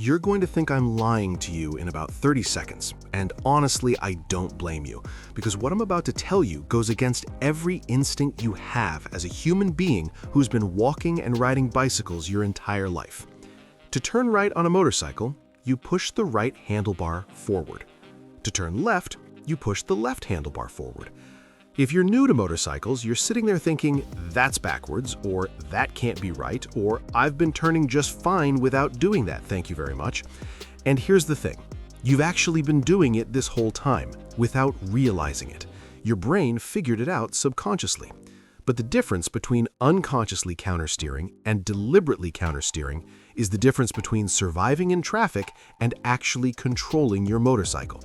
You're going to think I'm lying to you in about 30 seconds, and honestly, I don't blame you, because what I'm about to tell you goes against every instinct you have as a human being who's been walking and riding bicycles your entire life. To turn right on a motorcycle, you push the right handlebar forward. To turn left, you push the left handlebar forward. If you're new to motorcycles, you're sitting there thinking, that's backwards, or that can't be right, or I've been turning just fine without doing that, thank you very much. And here's the thing, you've actually been doing it this whole time, without realizing it. Your brain figured it out subconsciously. But the difference between unconsciously countersteering and deliberately countersteering is the difference between surviving in traffic and actually controlling your motorcycle.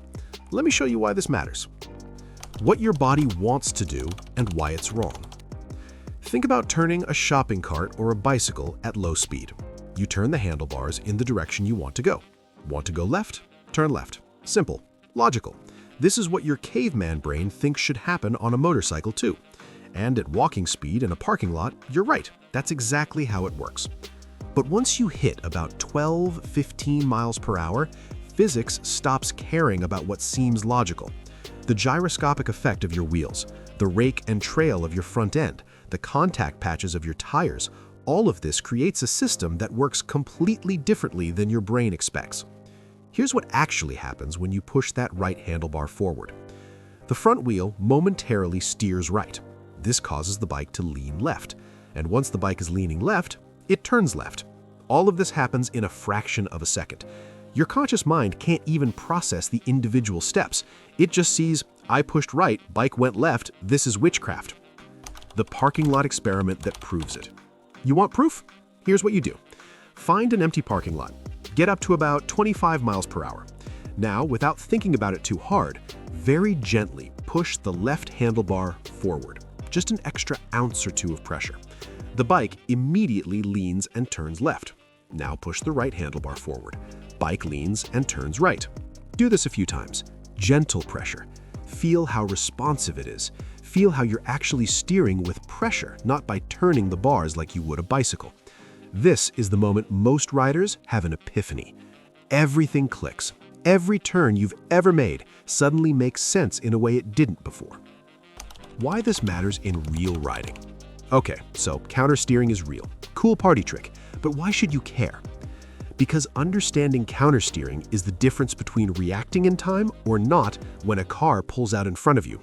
Let me show you why this matters. What your body wants to do and why it's wrong. Think about turning a shopping cart or a bicycle at low speed. You turn the handlebars in the direction you want to go. Want to go left? Turn left. Simple. Logical. This is what your caveman brain thinks should happen on a motorcycle too. And at walking speed in a parking lot, you're right. That's exactly how it works. But once you hit about 12-15 miles per hour, physics stops caring about what seems logical. The gyroscopic effect of your wheels, the rake and trail of your front end, the contact patches of your tires, all of this creates a system that works completely differently than your brain expects. Here's what actually happens when you push that right handlebar forward. The front wheel momentarily steers right. This causes the bike to lean left. And once the bike is leaning left, it turns left. All of this happens in a fraction of a second. Your conscious mind can't even process the individual steps. It just sees, I pushed right, bike went left, this is witchcraft. The parking lot experiment that proves it. You want proof? Here's what you do. Find an empty parking lot. Get up to about 25 miles per hour. Now, without thinking about it too hard, very gently push the left handlebar forward. Just an extra ounce or two of pressure. The bike immediately leans and turns left. Now push the right handlebar forward. Bike leans and turns right. Do this a few times. Gentle pressure. Feel how responsive it is. Feel how you're actually steering with pressure, not by turning the bars like you would a bicycle. This is the moment most riders have an epiphany. Everything clicks. Every turn you've ever made suddenly makes sense in a way it didn't before. Why this matters in real riding. Okay, so countersteering is real. Cool party trick. But why should you care? Because understanding countersteering is the difference between reacting in time or not when a car pulls out in front of you.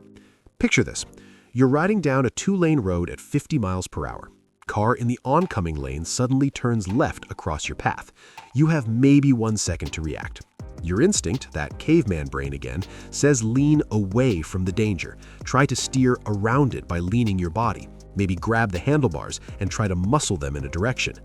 Picture this. You're riding down a 2-lane road at 50 miles per hour. Car in the oncoming lane suddenly turns left across your path. You have maybe 1 second to react. Your instinct, that caveman brain again, says lean away from the danger. Try to steer around it by leaning your body. Maybe grab the handlebars and try to muscle them in a direction.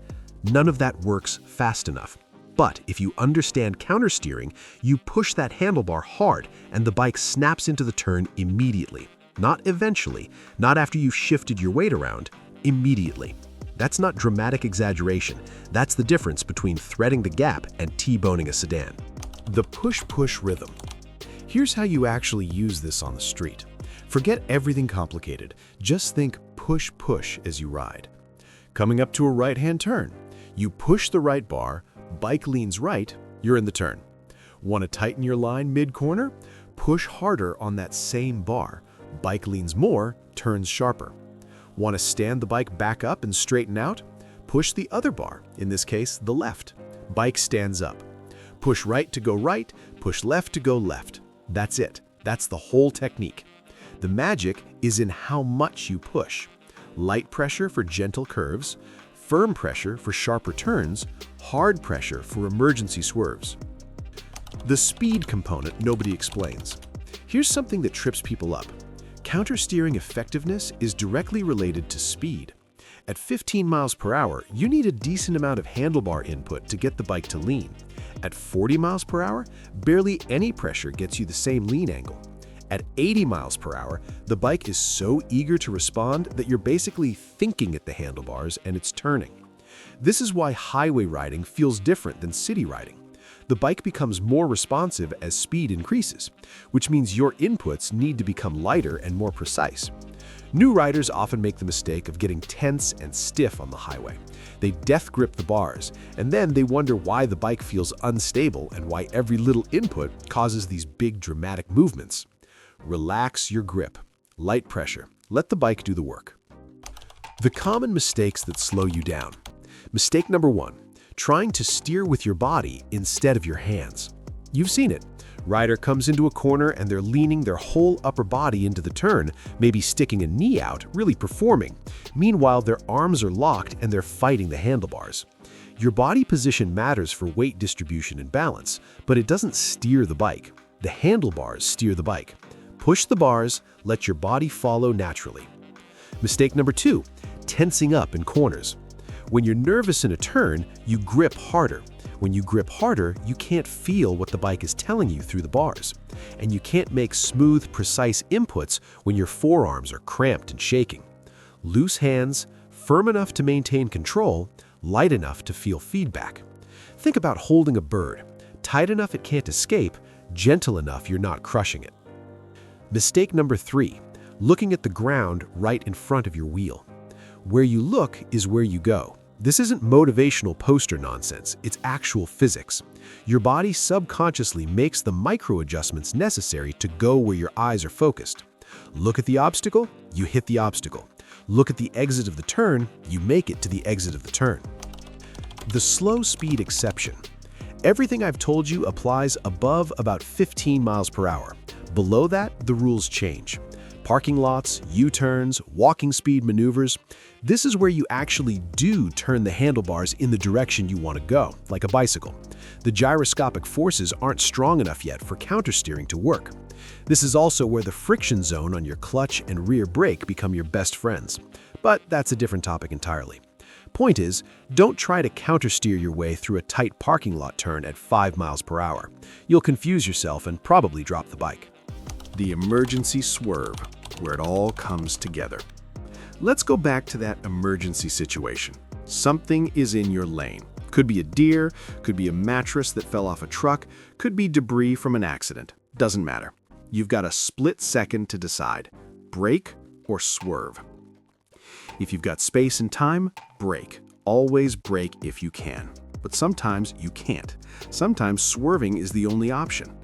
None of that works fast enough. But if you understand countersteering, you push that handlebar hard and the bike snaps into the turn immediately. Not eventually, not after you've shifted your weight around, immediately. That's not dramatic exaggeration. That's the difference between threading the gap and T-boning a sedan. The push-push rhythm. Here's how you actually use this on the street. Forget everything complicated. Just think push-push as you ride. Coming up to a right-hand turn. You push the right bar, bike leans right, you're in the turn. Want to tighten your line mid-corner? Push harder on that same bar. Bike leans more, turns sharper. Want to stand the bike back up and straighten out? Push the other bar, in this case, the left. Bike stands up. Push right to go right, push left to go left. That's it. That's the whole technique. The magic is in how much you push. Light pressure for gentle curves, firm pressure for sharper turns, hard pressure for emergency swerves. The speed component nobody explains. Here's something that trips people up. Countersteering effectiveness is directly related to speed. At 15 miles per hour, you need a decent amount of handlebar input to get the bike to lean. At 40 miles per hour, barely any pressure gets you the same lean angle. At 80 miles per hour, the bike is so eager to respond that you're basically thinking at the handlebars and it's turning. This is why highway riding feels different than city riding. The bike becomes more responsive as speed increases, which means your inputs need to become lighter and more precise. New riders often make the mistake of getting tense and stiff on the highway. They death grip the bars, and then they wonder why the bike feels unstable and why every little input causes these big dramatic movements. Relax your grip. Light pressure. Let the bike do the work. The common mistakes that slow you down. Mistake number 1. Trying to steer with your body instead of your hands. You've seen it. Rider comes into a corner and they're leaning their whole upper body into the turn, maybe sticking a knee out, really performing. Meanwhile, their arms are locked and they're fighting the handlebars. Your body position matters for weight distribution and balance, but it doesn't steer the bike. The handlebars steer the bike. Push the bars, let your body follow naturally. Mistake number 2, tensing up in corners. When you're nervous in a turn, you grip harder. When you grip harder, you can't feel what the bike is telling you through the bars. And you can't make smooth, precise inputs when your forearms are cramped and shaking. Loose hands, firm enough to maintain control, light enough to feel feedback. Think about holding a bird, tight enough it can't escape, gentle enough you're not crushing it. Mistake number 3, looking at the ground right in front of your wheel. Where you look is where you go. This isn't motivational poster nonsense, it's actual physics. Your body subconsciously makes the micro adjustments necessary to go where your eyes are focused. Look at the obstacle, you hit the obstacle. Look at the exit of the turn, you make it to the exit of the turn. The slow speed exception. Everything I've told you applies above about 15 miles per hour. Below that, the rules change. Parking lots, U-turns, walking speed maneuvers. This is where you actually do turn the handlebars in the direction you want to go, like a bicycle. The gyroscopic forces aren't strong enough yet for countersteering to work. This is also where the friction zone on your clutch and rear brake become your best friends. But that's a different topic entirely. Point is, don't try to countersteer your way through a tight parking lot turn at 5 miles per hour. You'll confuse yourself and probably drop the bike. The emergency swerve, where it all comes together. Let's go back to that emergency situation. Something is in your lane. Could be a deer, could be a mattress that fell off a truck, could be debris from an accident. Doesn't matter. You've got a split second to decide. Brake or swerve. If you've got space and time, brake. Always brake if you can. But sometimes you can't. Sometimes swerving is the only option.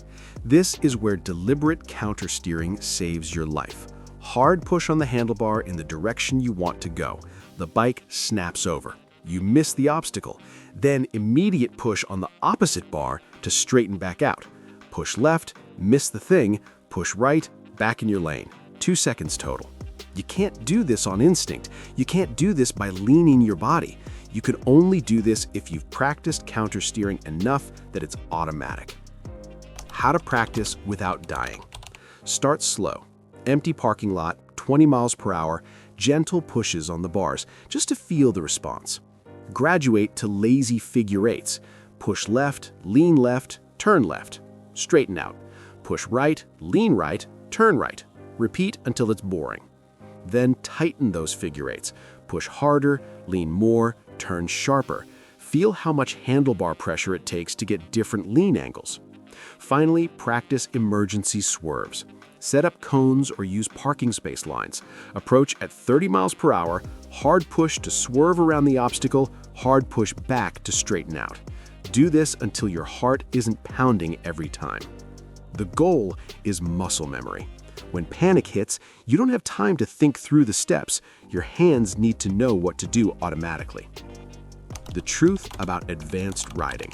This is where deliberate countersteering saves your life. Hard push on the handlebar in the direction you want to go. The bike snaps over. You miss the obstacle. Then immediate push on the opposite bar to straighten back out. Push left, miss the thing, push right, back in your lane. 2 seconds total. You can't do this on instinct. You can't do this by leaning your body. You can only do this if you've practiced countersteering enough that it's automatic. How to practice without dying. Start slow. Empty parking lot, 20 miles per hour, gentle pushes on the bars, just to feel the response. Graduate to lazy figure eights. Push left, turn left. Straighten out. Push right, lean right, turn right. Repeat until it's boring. Then tighten those figure eights. Push harder, lean more, turn sharper. Feel how much handlebar pressure it takes to get different lean angles. Finally, practice emergency swerves. Set up cones or use parking space lines. Approach at 30 miles per hour, hard push to swerve around the obstacle, hard push back to straighten out. Do this until your heart isn't pounding every time. The goal is muscle memory. When panic hits, you don't have time to think through the steps. Your hands need to know what to do automatically. The truth about advanced riding.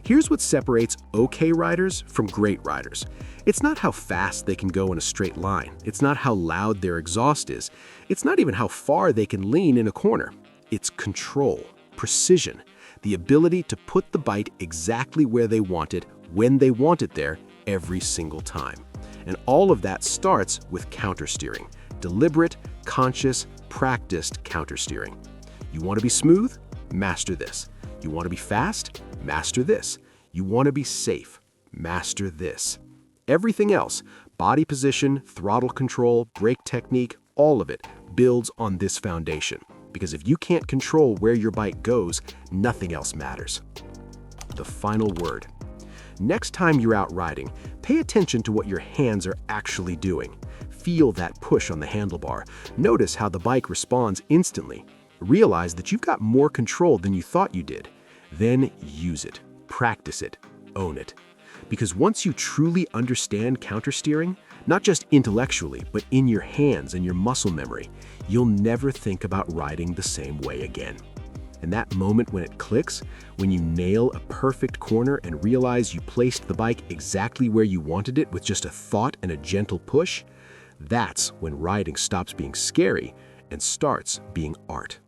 Here's what separates okay riders from great riders. It's not how fast they can go in a straight line. It's not how loud their exhaust is. It's not even how far they can lean in a corner. It's control, precision, the ability to put the bike exactly where they want it, when they want it there, every single time. And all of that starts with countersteering. Deliberate, conscious, practiced countersteering. You want to be smooth? Master this. You want to be fast? Master this. You want to be safe? Master this. Everything else, body position, throttle control, brake technique, all of it builds on this foundation. Because if you can't control where your bike goes, nothing else matters. The final word. Next time you're out riding, pay attention to what your hands are actually doing. Feel that push on the handlebar. Notice how the bike responds instantly. Realize that you've got more control than you thought you did. Then use it, practice it, own it. Because once you truly understand countersteering, not just intellectually, but in your hands and your muscle memory, you'll never think about riding the same way again. And that moment when it clicks, when you nail a perfect corner and realize you placed the bike exactly where you wanted it with just a thought and a gentle push, that's when riding stops being scary and starts being art.